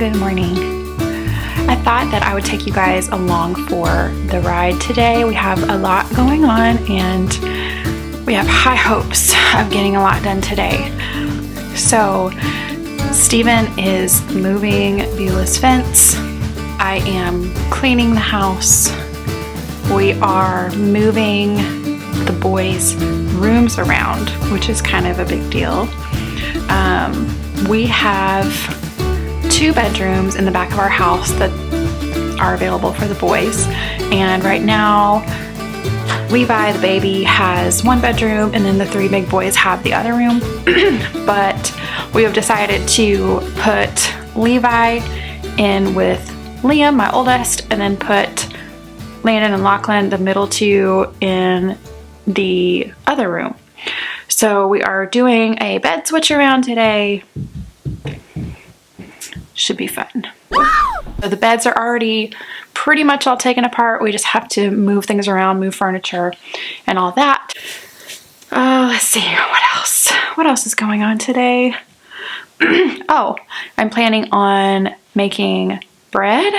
Good morning. I thought that I would take you guys along for the ride today. We have a lot going on and we have high hopes of getting a lot done today. So Steven is moving Beulah's fence. I am cleaning the house. We are moving the boys' rooms around, which is kind of a big deal. We have 2 bedrooms in the back of our house that are available for the boys. And right now, Levi, the baby, has 1 bedroom, and then the 3 big boys have the other room. But we have decided to put Levi in with Liam, my oldest, and then put Landon and Lachlan, the middle 2, in the other room. So we are doing a bed switch around today. Should be fun. So the beds are already pretty much all taken apart. We just have to move things around, move furniture and all that. Let's see, what else? What else is going on today? Oh, I'm planning on making bread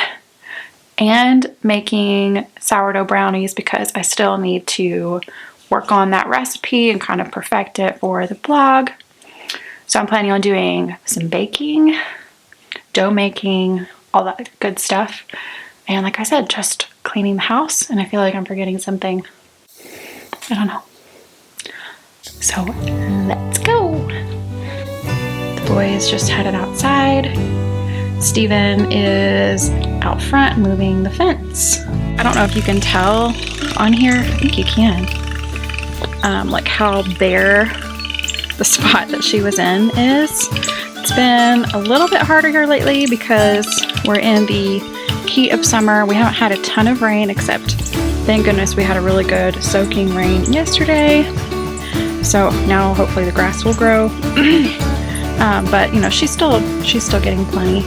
and making sourdough brownies because I still need to work on that recipe and kind of perfect it for the blog. So I'm planning on doing some baking, dough making, all that good stuff. And like I said, just cleaning the house, and I feel like I'm forgetting something. I don't know. So let's go. The boys just headed outside. Steven is out front moving the fence. I don't know if you can tell on here. I think you can. Like how bare the spot that she was in is. It's been a little bit harder here lately because we're in the heat of summer. We haven't had a ton of rain, except thank goodness we had a really good soaking rain yesterday. So now hopefully the grass will grow. But you know, she's still getting plenty.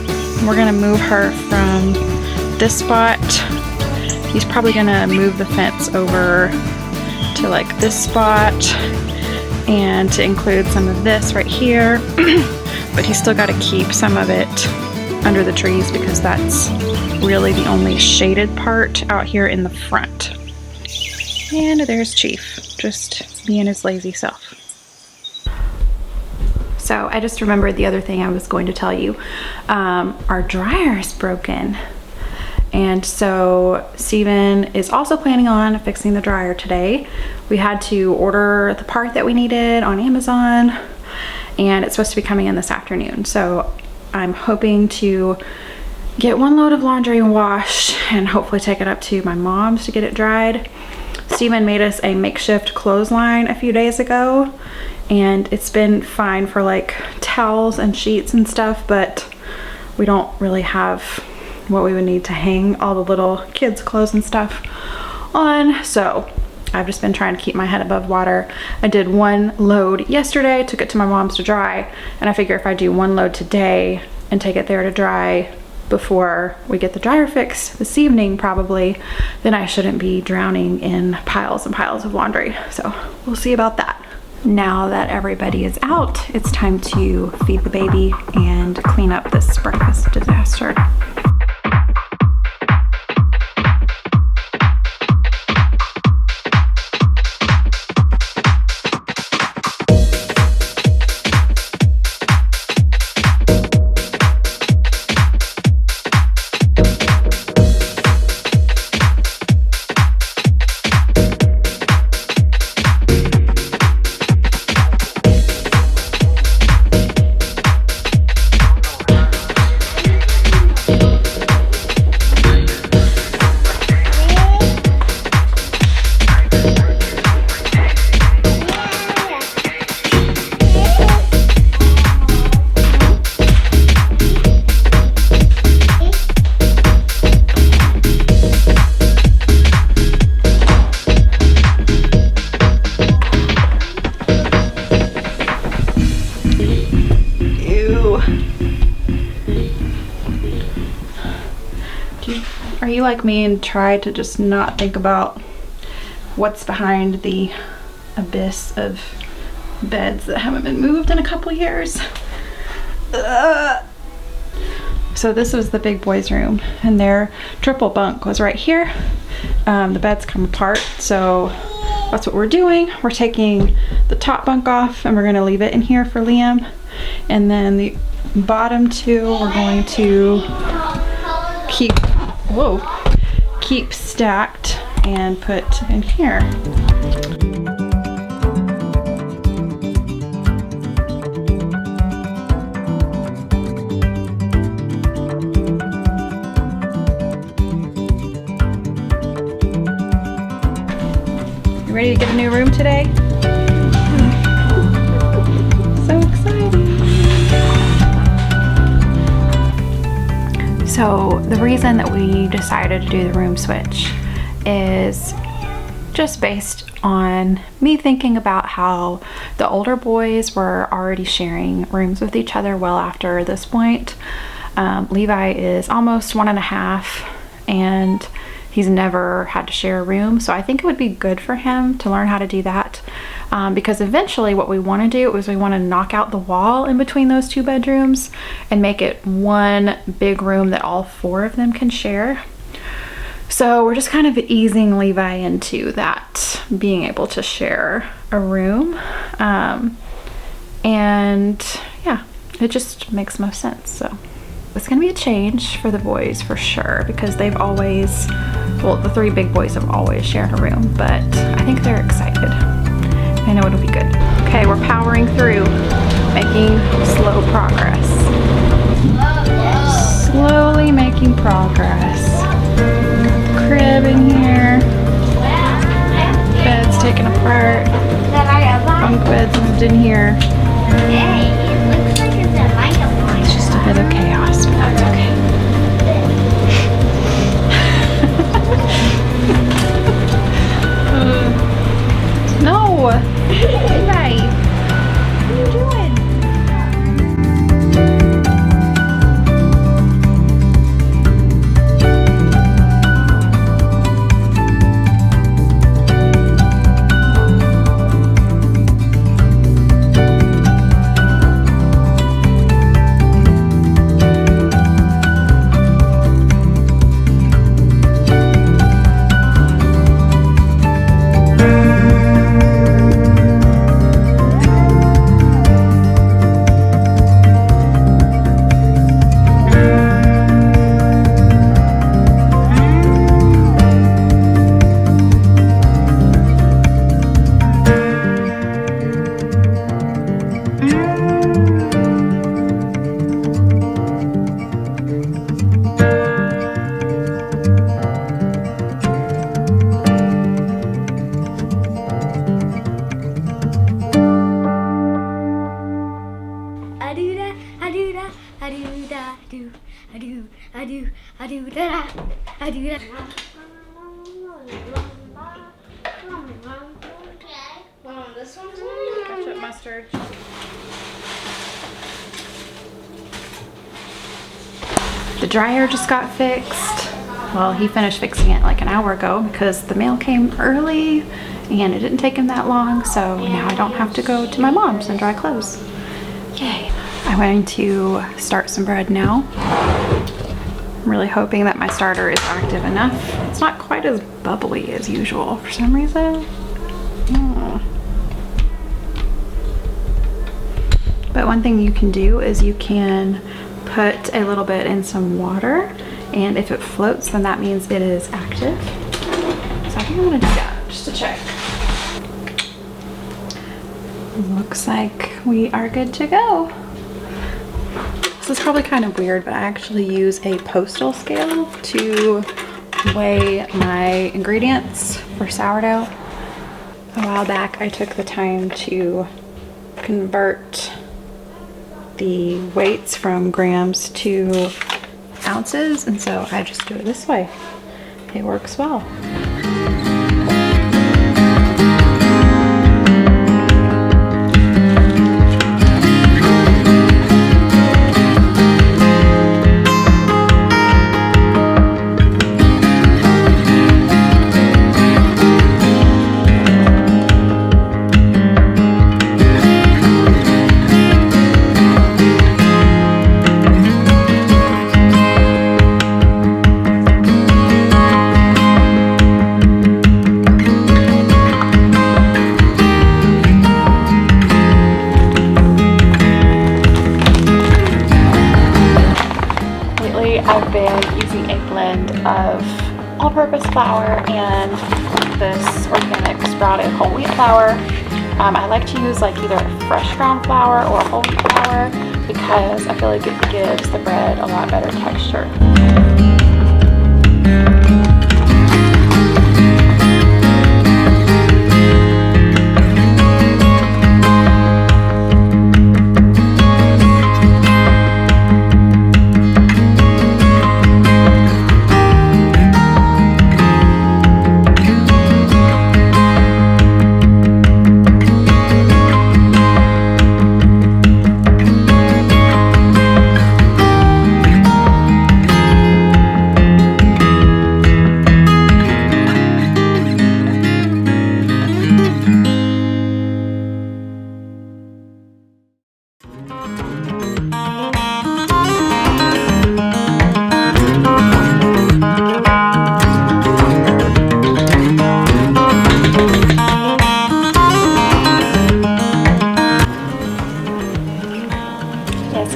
We're gonna move her from this spot. He's probably gonna move the fence over to like this spot and to include some of this right here. But he's still got to keep some of it under the trees because that's really the only shaded part out here in the front. And there's Chief, just being his lazy self. So I just remembered the other thing I was going to tell you. Our dryer is broken. And so Steven is also planning on fixing the dryer today. We had to order the part that we needed on Amazon, and it's supposed to be coming in this afternoon. So I'm hoping to get 1 load of laundry washed and hopefully take it up to my mom's to get it dried. Steven made us a makeshift clothesline a few days ago, and it's been fine for like towels and sheets and stuff, but we don't really have what we would need to hang all the little kids' clothes and stuff on. So I've just been trying to keep my head above water. I did 1 load yesterday, took it to my mom's to dry, and I figure if I do 1 load today and take it there to dry before we get the dryer fixed this evening probably, then I shouldn't be drowning in piles and piles of laundry. So we'll see about that. Now that everybody is out, it's time to feed the baby and clean up this breakfast disaster. Are you like me and try to just not think about what's behind the abyss of beds that haven't been moved in a couple years? So this was the big boys' room, and their triple bunk was right here. The beds come apart, so that's what we're doing. We're taking the top bunk off and we're gonna leave it in here for Liam. And then the bottom two we're going to keep stacked and put in here. You ready to get a new room today? So exciting. So the reason that we decided to do the room switch is just based on me thinking about how the older boys were already sharing rooms with each other well after this point. Levi is almost 1.5 and he's never had to share a room, so I think it would be good for him to learn how to do that, because eventually what we want to do is we want to knock out the wall in between those 2 bedrooms and make it one big room that all 4 of them can share. So we're just kind of easing Levi into that, being able to share a room, and yeah, it just makes most sense. So it's gonna be a change for the boys for sure, because they've always, well, the 3 big boys have always shared a room, but I think they're excited. I know it'll be good. Okay, we're powering through, making slow progress. Slowly making progress. Crib in here, beds taken apart, bunk beds moved in here. It's just a bit of chaos, but that's okay. No! Levi! What are you doing? This one's Ketchup, mustard. The dryer just got fixed. Well, he finished fixing it like an hour ago because the mail came early and it didn't take him that long, so now I don't have to go to my mom's and dry clothes. Yay. I'm going to start some bread now. I'm really hoping that my starter is active enough. It's not quite as bubbly as usual for some reason. But one thing you can do is you can put a little bit in some water, and if it floats, then that means it is active. So I think I'm gonna do that just to check. Looks like we are good to go. This is probably kind of weird, but I actually use a postal scale to weigh my ingredients for sourdough. A while back, I took the time to convert the weights from grams to ounces, and so I just do it this way. It works well. flour and this organic sprouted whole wheat flour. I like to use like either fresh ground flour or whole wheat flour because I feel like it gives the bread a lot better texture.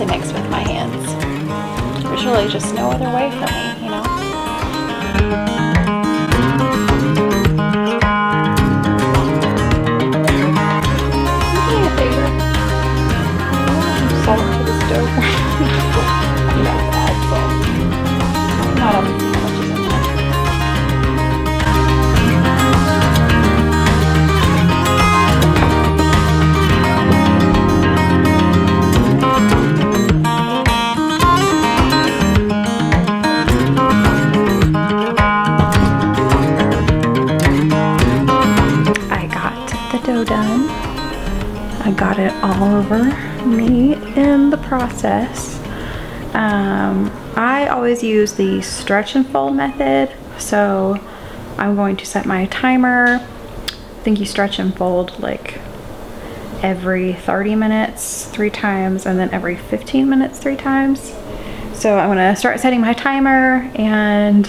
Mix with my hands. There's really just no other way for me, you know? Do me a favor. Salt to this dough. I'm gonna have to add salt. Not obviously how much is in there. Done. I got it all over me in the process. I always use the stretch and fold method, so I'm going to set my timer. I think you stretch and fold like every 30 minutes 3 times and then every 15 minutes 3 times. So I'm gonna start setting my timer, and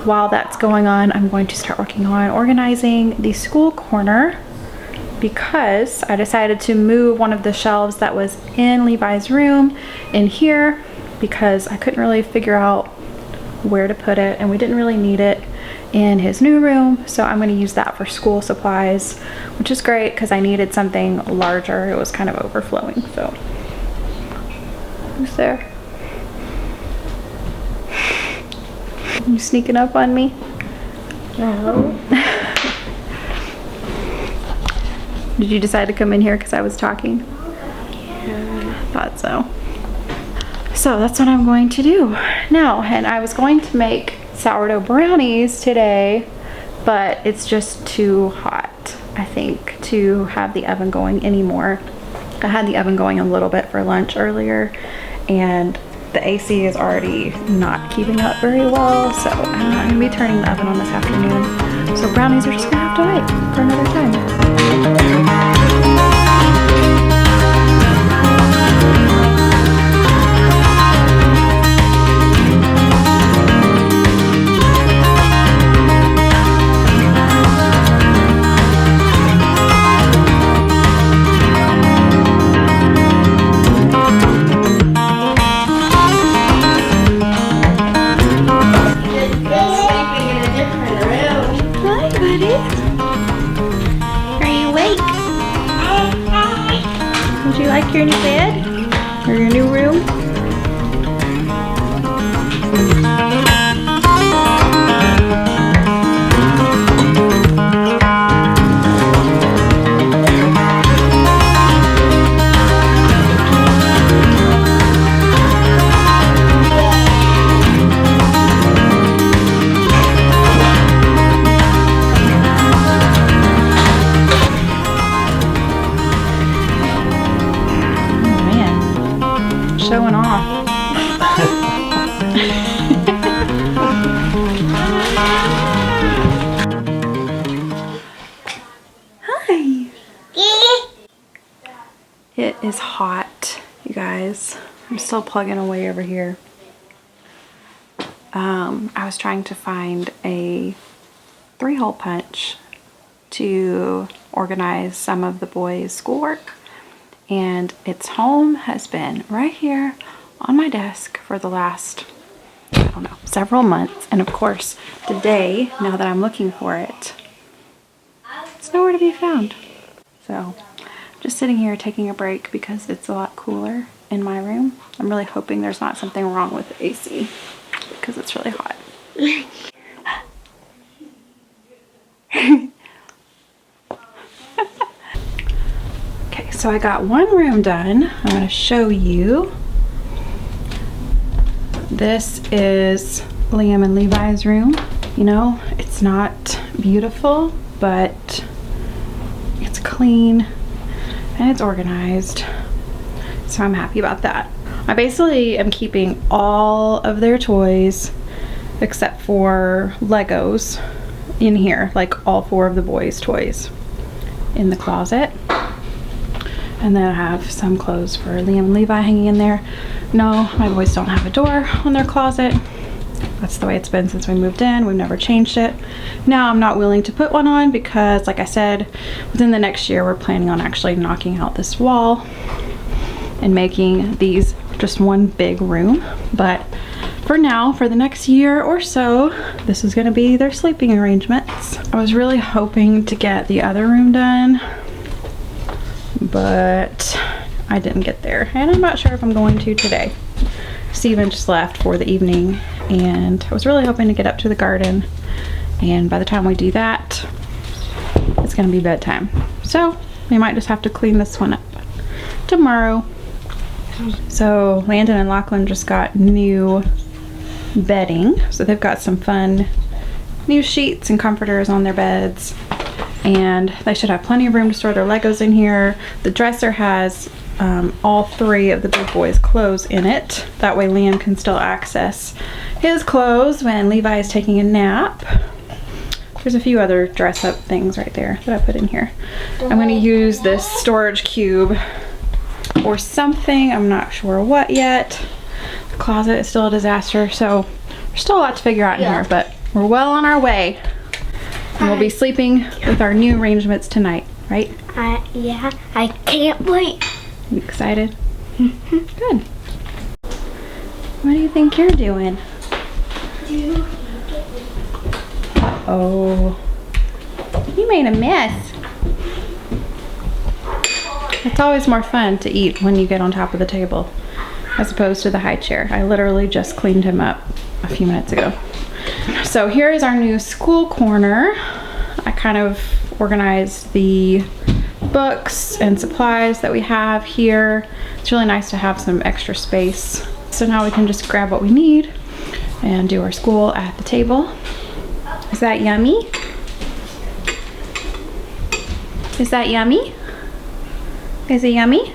while that's going on, I'm going to start working on organizing the school corner, because I decided to move one of the shelves that was in Levi's room in here because I couldn't really figure out where to put it, and we didn't really need it in his new room, so I'm going to use that for school supplies, which is great because I needed something larger. It was kind of overflowing. So who's there? You sneaking up on me? No. Did you decide to come in here because I was talking? Yeah. Thought so. So that's what I'm going to do now. And I was going to make sourdough brownies today, but it's just too hot, I think, to have the oven going anymore. I had the oven going a little bit for lunch earlier, and the AC is already not keeping up very well, so I'm not going to be turning the oven on this afternoon. So brownies are just going to have to wait for another time. Would you like your new bed? Or your new room? Showing off. Hi. It is hot, you guys. I'm still plugging away over here. I was trying to find a 3-hole punch to organize some of the boys' schoolwork, and its home has been right here on my desk for the last, I I don't know, several months. And of course, today, now that I'm looking for it, it's nowhere to be found. So just sitting here taking a break because it's a lot cooler in my room. I'm really hoping there's not something wrong with the AC because it's really hot. Okay, so I got one room done. I'm going to show you. This is Liam and Levi's room. You know, it's not beautiful, but it's clean and it's organized. So I'm happy about that. I basically am keeping all of their toys except for Legos in here, like all 4 of the boys' toys in the closet. And then I have some clothes for Liam and Levi hanging in there. No, my boys don't have a door on their closet. That's the way it's been since we moved in. We've never changed it. Now I'm not willing to put one on because, like I said, within the next year we're planning on actually knocking out this wall and making these just one big room. But for now, for the next year or so, this is gonna be their sleeping arrangements. I was really hoping to get the other room done, but I didn't get there. And I'm not sure if I'm going to today. Steven just left for the evening and I was really hoping to get up to the garden. And by the time we do that, it's gonna be bedtime. So we might just have to clean this one up tomorrow. So Landon and Lachlan just got new bedding. So they've got some fun new sheets and comforters on their beds. And they should have plenty of room to store their Legos in here. The dresser has all 3 of the big boys' clothes in it. That way Liam can still access his clothes when Levi is taking a nap. There's a few other dress up things right there that I put in here. I'm going to use this storage cube or something. I'm not sure what yet. The closet is still a disaster, so there's still a lot to figure out in here, but we're well on our way. And we'll be sleeping with our new arrangements tonight, right? Yeah, I can't wait. You excited? Good. What do you think you're doing? Uh-oh. You made a mess. It's always more fun to eat when you get on top of the table as opposed to the high chair. I literally just cleaned him up a few minutes ago. So here is our new school corner. I kind of organized the books and supplies that we have here. It's really nice to have some extra space. So now we can just grab what we need and do our school at the table. Is that yummy? Is that yummy? Is it yummy?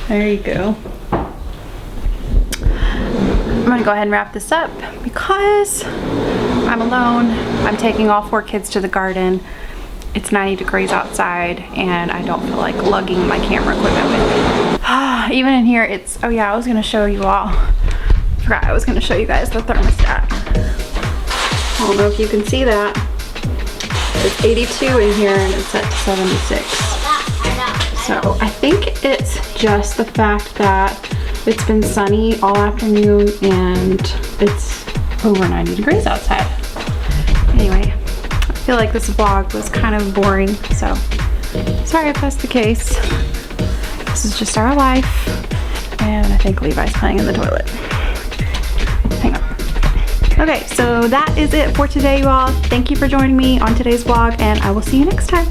There you go. I'm gonna go ahead and wrap this up because I'm alone. I'm taking all 4 kids to the garden. It's 90 degrees outside and I don't feel like lugging my camera equipment with me. Even in here, it's, oh yeah, I was gonna show you all. Forgot I was gonna show you guys the thermostat. I don't know if you can see that. It's 82 in here and it's set to 76. So I think it's just the fact that it's been sunny all afternoon and it's over 90 degrees outside. Anyway, I feel like this vlog was kind of boring, so sorry if that's the case. This is just our life. And I think Levi's playing in the toilet. Hang on. Okay, so that is it for today, you all. Thank you for joining me on today's vlog, and I will see you next time.